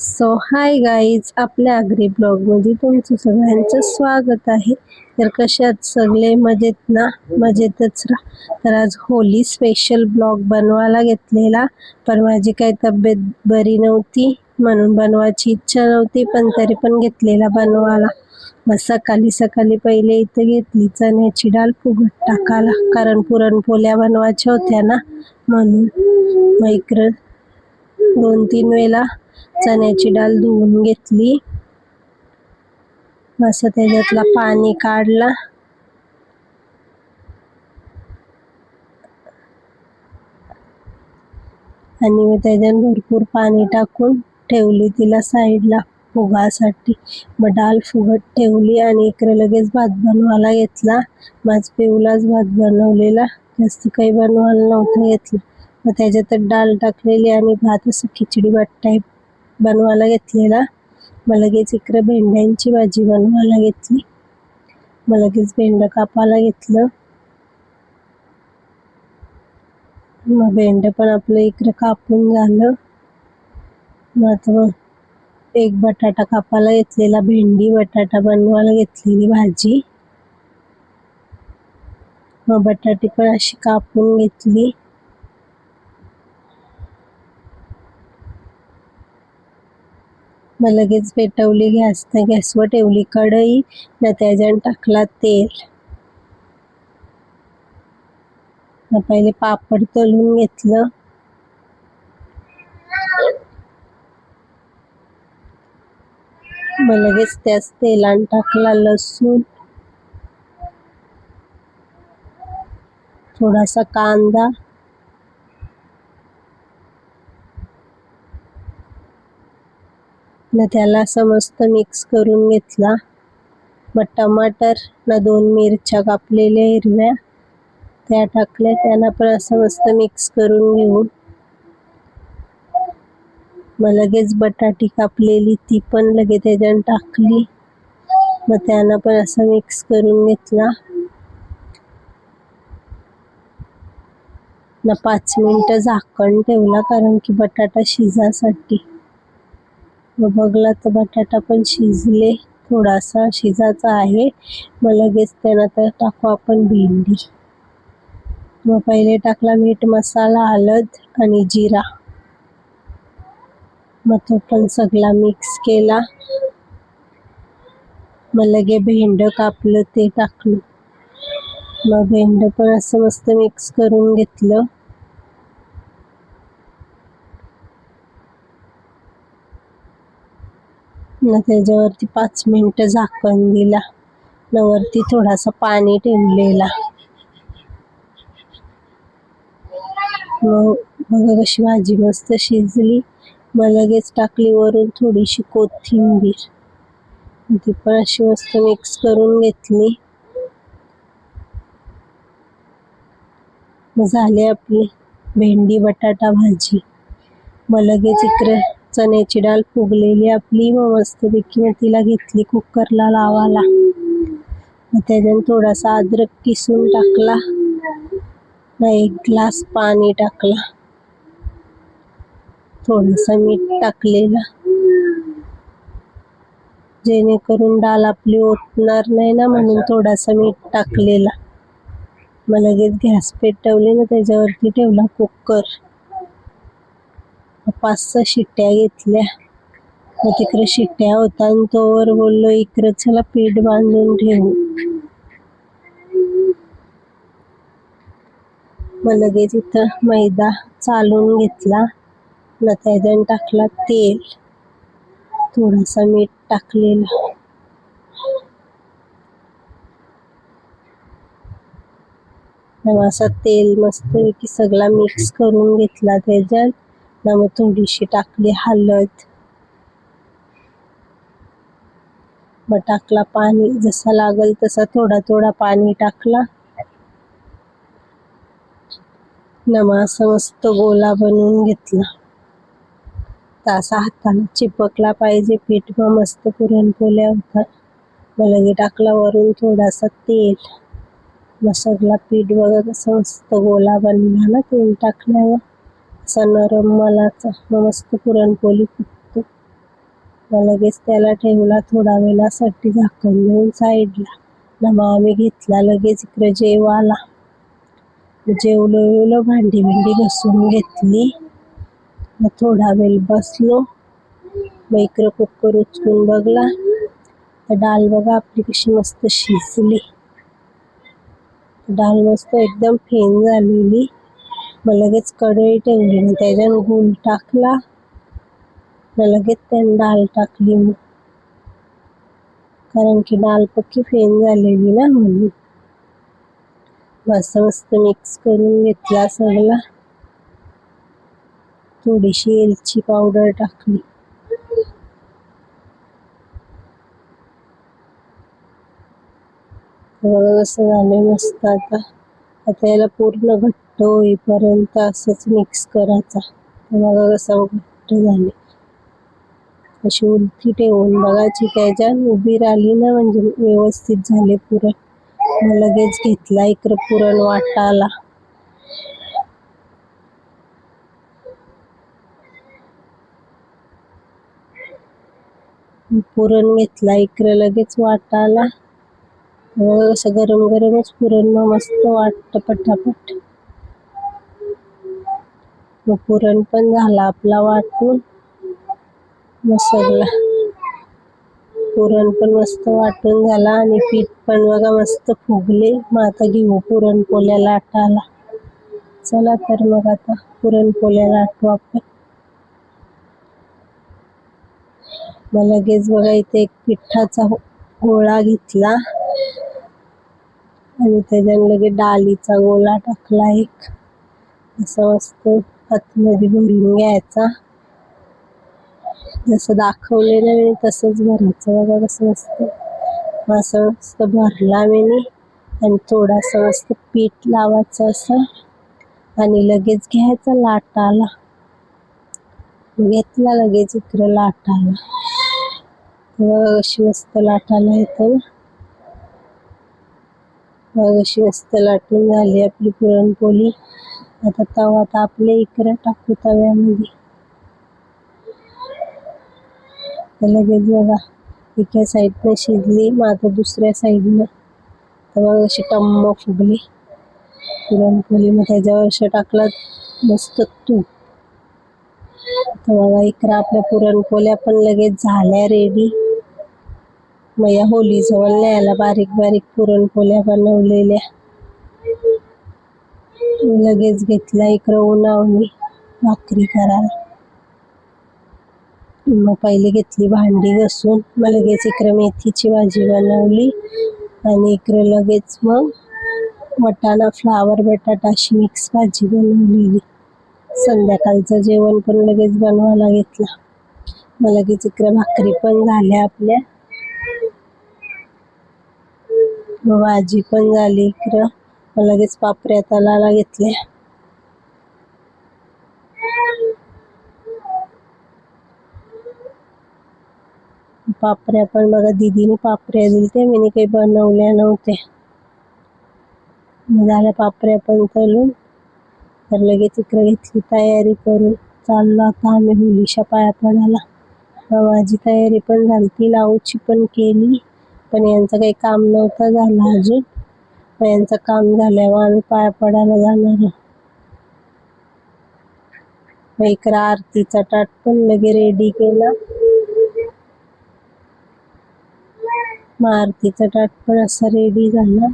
So hi guys, आपल्या आगरी ब्लॉगमध्ये तुमचं सगळ्यांचं स्वागत आहे. तर कसे आहात सगळे? मजेत ना? मजेतच राहा. तर आज होली स्पेशल ब्लॉग बनवायला घेतलेला, पण माझी काही तब्येत बरी नव्हती म्हणून बनवायची इच्छा नव्हती, पण तरी पण घेतलेला बनवायला. मग सकाळी पहिले इथे घेतली चण्याची डाळ फुगत टाकायला, कारण पुरणपोळ्या बनवायच्या होत्या ना म्हणून. मग इकडं 2-3 वेळा चण्याची डाळ धुवून घेतली. मस्त त्याच्यातला पाणी काढला आणि मग त्याच्यात भरपूर पाणी टाकून ठेवली तिला साईडला फुगासाठी. मग डाळ फुगत ठेवली आणि इकडे लगेच भात बनवायला घेतला. माझ पिऊलाच भात बनवलेला, जास्त काही बनवायला नव्हतं घेतलं. मग त्याच्यात डाळ टाकलेली आणि भात असं खिचडी भात टाईप बनवायला घेतलेला. मग लगेच इकडे भेंड्यांची भाजी बनवायला घेतली. मग लगेच भेंड कापायला घेतलं. मग भेंड पण आपलं इकडे कापून झालं. मग आता एक बटाटा कापायला घेतलेला, भेंडी बटाटा बनवायला घेतलेली भाजी. मग बटाटी पण अशी कापून घेतली. मग लगेच पेटवली गॅसवर ठेवली कढई, न त्याच्यात टाकला तेल. मग पहिले पापड तळून घेतलं. मग लगेच त्याच तेलात टाकला लसूण, थोडासा कांदा, न त्याला असं मस्त मिक्स करून घेतला. मग टमाटर न 2 मिरच्या कापलेल्या हिरव्या त्या टाकल्या. त्यांना पण असं मस्त मिक्स करून घेऊन मग लगेच बटाटी कापलेली ती पण लगेच त्याच्यात टाकली. मग त्यांना पण असं मिक्स करून घेतला. न 5 मिनिटं झाकण ठेवला, कारण की बटाटा शिजासाठी. मग बघला तर बटाटा पण शिजले, थोडासा शिजायचा आहे. मग लगेच त्यानंतर टाकू आपण भेंडी. मग पहिले टाकला मीठ मसाला, हळद आणि जिरा. मग तो पण सगळा मिक्स केला. मग लगे भेंड कापलं ते टाकलं. मग भेंड पण असं मस्त मिक्स करून घेतलं. मग त्याच्यावरती 5 मिनिटं झाकण दिला. न वरती थोडासा पाणी ठेवलेला. मग बघा कशी भाजी मस्त शिजली. मग लगेच टाकली वरून थोडीशी कोथिंबीर. ती पण अशी मस्त मिक्स करून घेतली. मग झाली आपली भेंडी बटाटा भाजी. मग लगेच इकडे चण्याची डाळ फुगलेली आपली. मग मस्तपैकी मग तिला घेतली कुकरला लावायला. मग त्याच्यात थोडासा अद्रक किसून टाकला. मग 1 ग्लास पाणी टाकला. थोडंसं मीठ टाकलेलं, जेणेकरून डाळ आपली ओतणार नाही ना म्हणून थोडासा मीठ टाकलेला. मग लगेच गॅस पेटवली ना त्याच्यावरती ठेवला कुकर. 5-6 शिट्ट्या घेतल्या. मग तिकडे शिट्ट्या होता आणि तोवर बोललो इकडे चला पीठ बांधून ठेवू. मग लगेच इथं मैदा चालून घेतला. मग त्याच्यात टाकला तेल, थोडासा मीठ टाकलेला. मग असा तेल मस्तपैकी सगळा मिक्स करून घेतला त्याच्यात. मग थोडीशी टाकली हळद. मग टाकला पाणी, जसा लागल तसा थोडा पाणी टाकला. मग असं मस्त गोला बनवून घेतला. तर असा हाताला चिपकला पाहिजे पीठ. मग मस्त पुरणपोळ्या होतात. मग लगे टाकला वरून थोडासा तेल. मग सगळा पीठ बघा कसं मस्त गोला बनला ना तेल टाकल्यावर, असा नरम मलाचा. मग मस्त पुरणपोळी फुगते. मग लगेच त्याला ठेवला थोडा वेळासाठी झाकण देऊन साईडला. मग आम्ही घेतला लगेच इकडे जेवायला. जेवलो भांडी घासून घेतली. मग थोडा वेळ बसलो. मग इकडं कुकर उचलून बघला तर डाळ बघा आपली कशी मस्त शिजली. डाळ मस्त एकदम फेन झालेली. मग लगेच कढई ठेवली. मग त्याच्यात गूळ टाकला. मग लगेच त्याने डाळ टाकली. मग कारण की डाळ पक्की फेन झालेली ना म्हणून. मस्त मिक्स करून घेतला सगळा. थोडीशी वेलची पावडर टाकली. बघा कसं झालं मस्त. आता याला पूर्ण घट्ट होईपर्यंत असंच मिक्स करायचा. बघा कसं घट्ट झाले. अशी उलटी ठेवून बघायची, त्याच्यात उभी राहिली ना म्हणजे व्यवस्थित झाले पुरण. मग लगेच घेतला इकडं पुरण वाटायला. पुरण घेतला इकडं लगेच वाटायला. असं गरम गरमच पुरण मग मस्त वाटतं पटापट. मग पुरण पण झाला आपला वाटून. मग सगळं पुरण पण मस्त वाटून झाला आणि पीठ पण बघा मस्त फुगले. मग आता घेऊ पुरणपोळ्या लाटायला. चला तर मग आता पुरणपोळ्या लाटू आपण. मग लगेच बघा इथे एक पिठाचा गोळा घेतला आणि त्याच्यात लगेच डाळीचा गोळा टाकला एक. असं मस्त आतमध्ये भरून घ्यायचा. जसं दाखवले ना मी तसंच भरायचं. बघा कसं मस्त. असं मस्त भरला मी आणि थोडासा मस्त पीठ लावायचं असं आणि लगेच घ्यायचा लाटायला. घेतला लगेच इकडं लाटायला. अशी मस्त लाटायला येतं. अशी मस्त लाटून झाली आपली पुरणपोळी. आता तवा तापले इकडं टाकू तव्यामध्ये. लगेच बघा एका साईडनं शिजली. मग आता दुसऱ्या साईडनं तर बघा अशी टम्म फुगली पुरणपोळी. मग त्याच्यावर टाकला मस्त तूप. तर बघा इकडं आपल्या पुरणपोळ्या पण लगेच झाल्या रेडी. मग या होलीजवळ न्यायला बारीक पुरणपोळ्या बनवलेल्या. लगेच घेतला इकडं उन्हावणी भाकरी करायला. मग पहिले घेतली भांडी घासून. मग लगेच इकडं मेथीची भाजी बनवली आणि इकडं लगेच मग वाटाणा फ्लावर बटाटा अशी मिक्स भाजी बनवलेली. संध्याकाळचं जेवण पण लगेच बनवायला घेतला. मग लगेच इकडं भाकरी पण झाल्या आपल्या. मग भाजी पण झाली इकडं. मग लगेच पापड्या तळायला घेतल्या. पापड्या पण बघा दीदीने पापड्या दिलत्या, मी काही बनवल्या नव्हत्या. मग झाल्या पापड्या पण तळून. तर लगेच इकडे घेतली तयारी करून. चाललो आता आम्ही होलीच्या पाया पडायला. माझी तयारी पण झाली, लावूची पण केली. पण यांचं काही काम नव्हतं झालं अजून. मग यांचं काम झाल्यावर आम्ही पाया पडायला जाणार. मग इकडं आरतीचा ताट पण लगे रेडी केला. मग आरतीचा ताट पण असं रेडी झाला.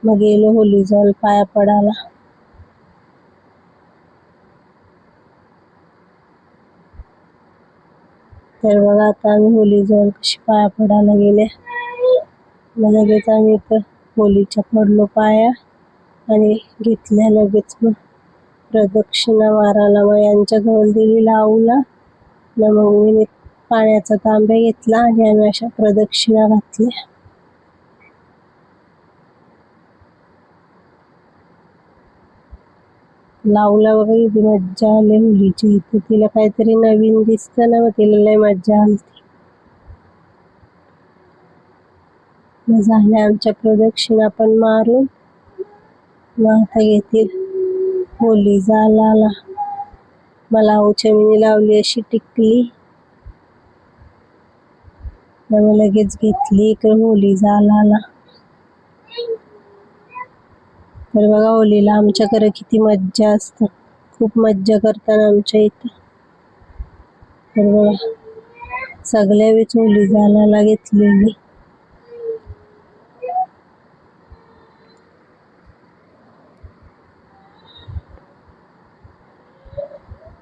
मग गेलो होलीजवळ पाया पडायला. तर बघा आता आम्ही होलीजवळ कशी पाया पडायला गेले. मग लगेच आम्ही इथं होलीच्या पडलो पाया आणि घेतल्या लगेच मग प्रदक्षिणा मारायला. मग यांच्याजवळ दिली लावूला. मग मी पाण्याचा तांब्या घेतला आणि आम्ही अशा प्रदक्षिणा घातल्या. लावला बघा किती मज्जा आली होलीची इथे. तिला काहीतरी नवीन दिसतं ना, मग तिला लय मज्जा आली. मग झाल्या आमच्या प्रदक्षिणा पण मारून. मग आता येतील होली झाला. मला चमिनी लावली अशी टिकली. मग लगेच घेतली इकडे होली झाला. तर बघा होलीला आमच्याकडे किती मज्जा असते, खूप मज्जा करतात आमच्या इथं. तर बघा सगळ्या वेळेस होली झाला घेतलेली.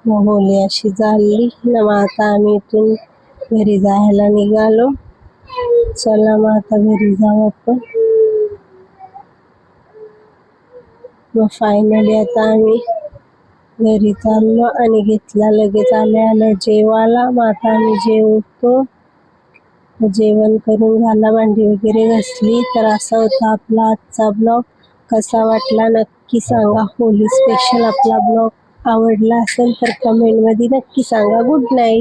मग होली अशी झाली ना, मग आता आम्ही इथून घरी जायला निघालो. चला मग आता घरी जाऊ आपण. मग फायनली आता आम्ही घरी चाललो आणि घेतला लगेच आल्या जेवायला. मग आता आम्ही जेवतो. जेवण करून झाला, भांडी वगैरे घासली. तर असा होता आपला आजचा ब्लॉग. कसा वाटला नक्की सांगा. होली स्पेशल आपला ब्लॉग आवडला असेल तर कमेंटमध्ये नक्की सांगा. Good night.